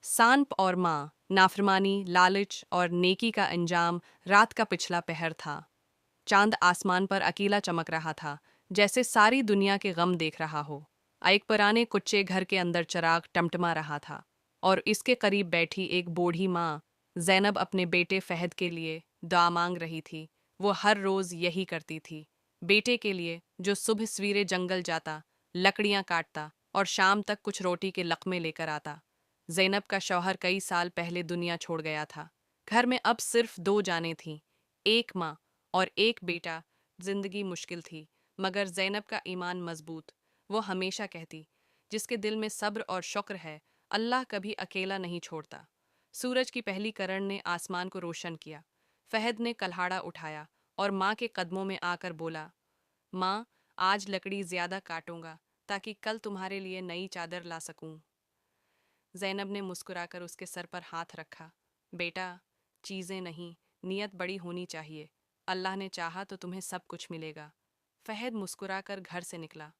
सांप और माँ, नाफरमानी, लालच और नेकी का अंजाम। रात का पिछला पहर था। चांद आसमान पर अकेला चमक रहा था, जैसे सारी दुनिया के गम देख रहा हो। एक पुराने कुच्चे घर के अंदर चिराग टमटमा रहा था, और इसके करीब बैठी एक बूढ़ी माँ, ज़ैनब, अपने बेटे फहद के लिए दुआ मांग रही थी। वो हर रोज़ यही करती थी, बेटे के लिए, जो सुबह सवेरे जंगल जाता, लकड़ियाँ काटता और शाम तक कुछ रोटी के लक़्मे लेकर आता। ज़ैनब का शौहर कई साल पहले दुनिया छोड़ गया था। घर में अब सिर्फ दो जानें थीं, एक माँ और एक बेटा। जिंदगी मुश्किल थी, मगर ज़ैनब का ईमान मजबूत। वो हमेशा कहती, जिसके दिल में सब्र और शुक्र है, अल्लाह कभी अकेला नहीं छोड़ता। सूरज की पहली किरण ने आसमान को रोशन किया। फहद ने कल्हाड़ा उठाया और माँ के कदमों में आकर बोला, माँ, आज लकड़ी ज़्यादा काटूंगा ताकि कल तुम्हारे लिए नई चादर ला सकूं। ज़ैनब ने मुस्कुराकर उसके सर पर हाथ रखा। बेटा, चीज़ें नहीं, नियत बड़ी होनी चाहिए। अल्लाह ने चाहा तो तुम्हें सब कुछ मिलेगा। फहद मुस्कुराकर घर से निकला।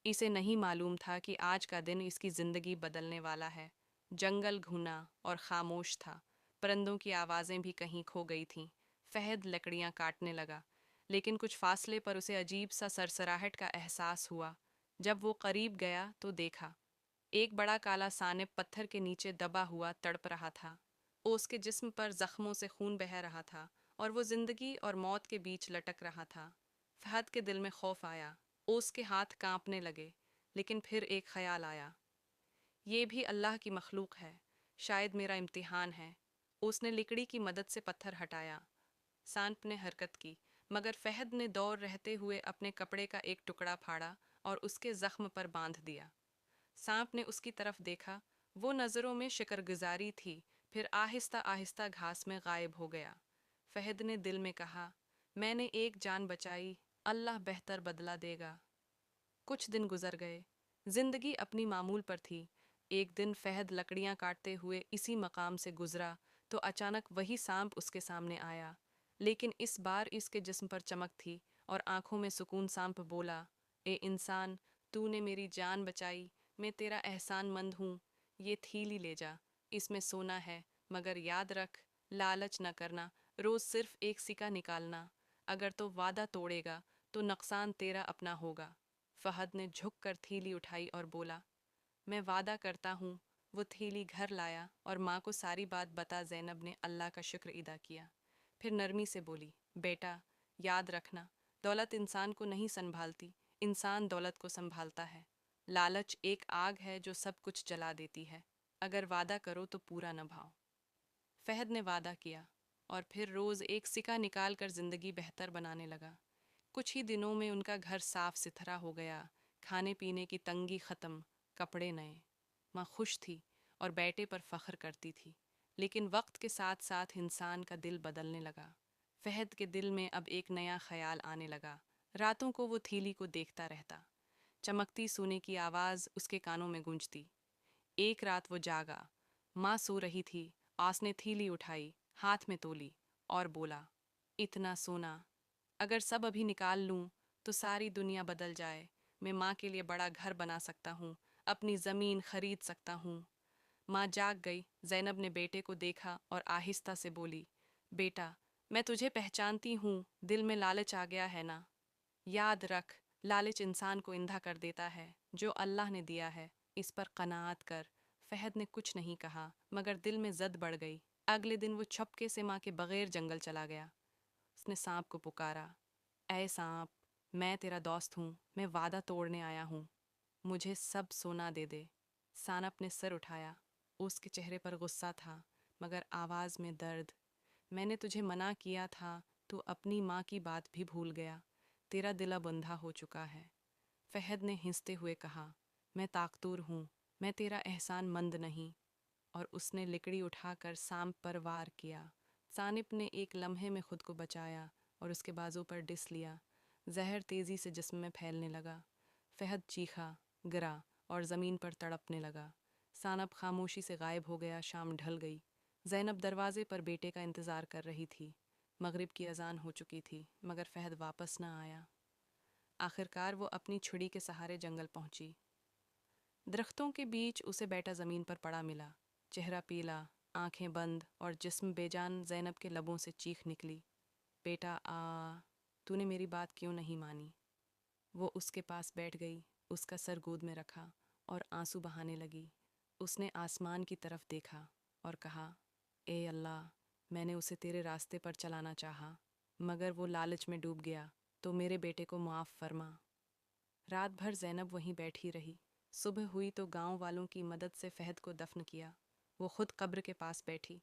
इसे नहीं मालूम था कि आज का दिन इसकी ज़िंदगी बदलने वाला है। जंगल घुना और खामोश था। परिंदों की आवाज़ें भी कहीं खो गई थीं। फहद लकड़ियाँ काटने लगा, लेकिन कुछ फासले पर उसे अजीब सा सरसराहट का एहसास हुआ। जब वो करीब गया तो देखा, एक बड़ा काला सानिप पत्थर के नीचे दबा हुआ तड़प रहा था। उसके जिस्म पर जख्मों से खून बह रहा था, और वो जिंदगी और मौत के बीच लटक रहा था। फहद के दिल में खौफ आया। उसके हाथ कांपने लगे, लेकिन फिर एक ख्याल आया, ये भी अल्लाह की मखलूक है, शायद मेरा इम्तिहान है। उसने लकड़ी की मदद से पत्थर हटाया। सांप ने हरकत की, मगर फहद ने दौड़ रहते हुए अपने कपड़े का एक टुकड़ा फाड़ा और उसके जख्म पर बांध दिया। सांप ने उसकी तरफ देखा। वो नज़रों में शिकरगुजारी थी, फिर आहिस्ता आहिस्ता घास में गायब हो गया। फहद ने दिल में कहा, मैंने एक जान बचाई, अल्लाह बेहतर बदला देगा। कुछ दिन गुजर गए। जिंदगी अपनी मामूल पर थी। एक दिन फहद लकड़ियां काटते हुए इसी मकाम से गुजरा तो अचानक वही सांप उसके सामने आया, लेकिन इस बार इसके जिस्म पर चमक थी और आंखों में सुकून। सांप बोला, ए इंसान, तूने मेरी जान बचाई, मैं तेरा एहसानमंद हूँ। ये थैली ले जा, इसमें सोना है, मगर याद रख, लालच न करना, रोज सिर्फ एक सिक्का निकालना। अगर तो वादा तोड़ेगा तो नुकसान तेरा अपना होगा। फहद ने झुककर थैली उठाई और बोला, मैं वादा करता हूँ। वो थैली घर लाया और माँ को सारी बात बता ज़ैनब ने अल्लाह का शुक्र अदा किया। फिर नरमी से बोली, बेटा, याद रखना, दौलत इंसान को नहीं संभालती, इंसान दौलत को संभालता है। लालच एक आग है जो सब कुछ जला देती है। अगर वादा करो तो पूरा निभाओ। फहद ने वादा किया और फिर रोज़ एक सिक्का निकाल कर ज़िंदगी बेहतर बनाने लगा। कुछ ही दिनों में उनका घर साफ सुथरा हो गया। खाने पीने की तंगी ख़त्म, कपड़े नए। माँ खुश थी और बेटे पर फ़ख्र करती थी। लेकिन वक्त के साथ साथ इंसान का दिल बदलने लगा। फहद के दिल में अब एक नया ख्याल आने लगा। रातों को वो थीली को देखता रहता। चमकती सोने की आवाज़ उसके कानों में गूंजती। एक रात वो जागा। माँ सो रही थी। आस ने थीली उठाई, हाथ में तोली और बोला, इतना सोना, अगर सब अभी निकाल लूं तो सारी दुनिया बदल जाए। मैं माँ के लिए बड़ा घर बना सकता हूँ, अपनी ज़मीन खरीद सकता हूँ। माँ जाग गई। ज़ैनब ने बेटे को देखा और आहिस्ता से बोली, बेटा, मैं तुझे पहचानती हूँ, दिल में लालच आ गया है ना? याद रख, लालच इंसान को इंधा कर देता है। जो अल्लाह ने दिया है, इस पर कनाअत कर। फहद ने कुछ नहीं कहा, मगर दिल में जद बढ़ गई। अगले दिन वो छुपके से माँ के बगैर जंगल चला गया। उसने सांप को पुकारा, ऐ सांप, मैं तेरा दोस्त हूँ, मैं वादा तोड़ने आया हूँ, मुझे सब सोना दे दे। सांप ने सर उठाया। उसके चेहरे पर गुस्सा था, मगर आवाज़ में दर्द। मैंने तुझे मना किया था, तू अपनी माँ की बात भी भूल गया। तेरा दिल अब अंधा हो चुका है। फहद ने हिंसते हुए कहा, मैं ताकतूर हूँ, मैं तेरा एहसान मंद नहीं। और उसने लकड़ी उठाकर सांप पर वार किया। सानिप ने एक लम्हे में खुद को बचाया और उसके बाजू पर डिस लिया। जहर तेज़ी से जिस्म में फैलने लगा। फहद चीखा, गिरा और ज़मीन पर तड़पने लगा। सानप खामोशी से गायब हो गया। शाम ढल गई। ज़ैनब दरवाजे पर बेटे का इंतज़ार कर रही थी। मगरिब की अजान हो चुकी थी, मगर फहद वापस न आया। आखिरकार वो अपनी छुरी के सहारे जंगल पहुंची। दरख्तों के बीच उसे बैठा ज़मीन पर पड़ा मिला। چہرہ پیلا، آنکھیں بند اور جسم بے جان زینب کے لبوں سے چیخ نکلی، بیٹا تو نے میری بات کیوں نہیں مانی؟ وہ اس کے پاس بیٹھ گئی، اس کا سر گود میں رکھا اور آنسو بہانے لگی۔ اس نے آسمان کی طرف دیکھا اور کہا، اے اللہ، میں نے اسے تیرے راستے پر چلانا چاہا، مگر وہ لالچ میں ڈوب گیا، تو میرے بیٹے کو معاف فرما۔ رات بھر زینب وہیں بیٹھی رہی۔ صبح ہوئی تو گاؤں والوں کی مدد سے فہد کو دفن کیا۔ وہ خود قبر کے پاس بیٹھی،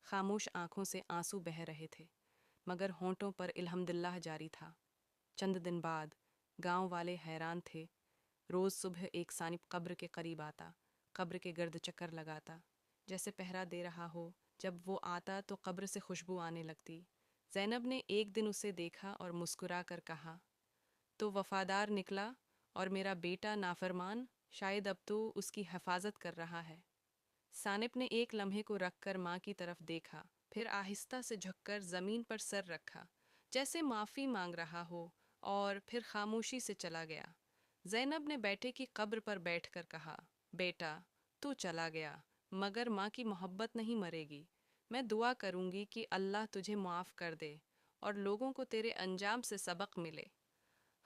خاموش آنکھوں سے آنسو بہہ رہے تھے، مگر ہونٹوں پر الحمدللہ جاری تھا۔ چند دن بعد گاؤں والے حیران تھے۔ روز صبح ایک سانپ قبر کے قریب آتا، قبر کے گرد چکر لگاتا، جیسے پہرا دے رہا ہو۔ جب وہ آتا تو قبر سے خوشبو آنے لگتی۔ زینب نے ایک دن اسے دیکھا اور مسکرا کر کہا، تو وفادار نکلا، اور میرا بیٹا نافرمان، شاید اب تو اس کی حفاظت کر رہا ہے۔ سانپ نے ایک لمحے کو رکھ کر ماں کی طرف دیکھا، پھر آہستہ سے جھک کر زمین پر سر رکھا، جیسے معافی مانگ رہا ہو، اور پھر خاموشی سے چلا گیا۔ زینب نے بیٹے کی قبر پر بیٹھ کر کہا، بیٹا، تو چلا گیا، مگر ماں کی محبت نہیں مرے گی۔ میں دعا کروں گی کہ اللہ تجھے معاف کر دے اور لوگوں کو تیرے انجام سے سبق ملے۔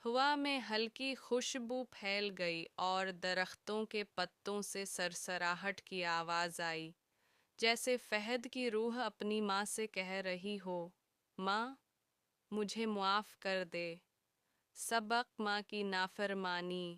ہوا میں ہلکی خوشبو پھیل گئی اور درختوں کے پتوں سے سرسراہٹ کی آواز آئی، جیسے فہد کی روح اپنی ماں سے کہہ رہی ہو، ماں، مجھے معاف کر دے۔ سبق ماں کی نافرمانی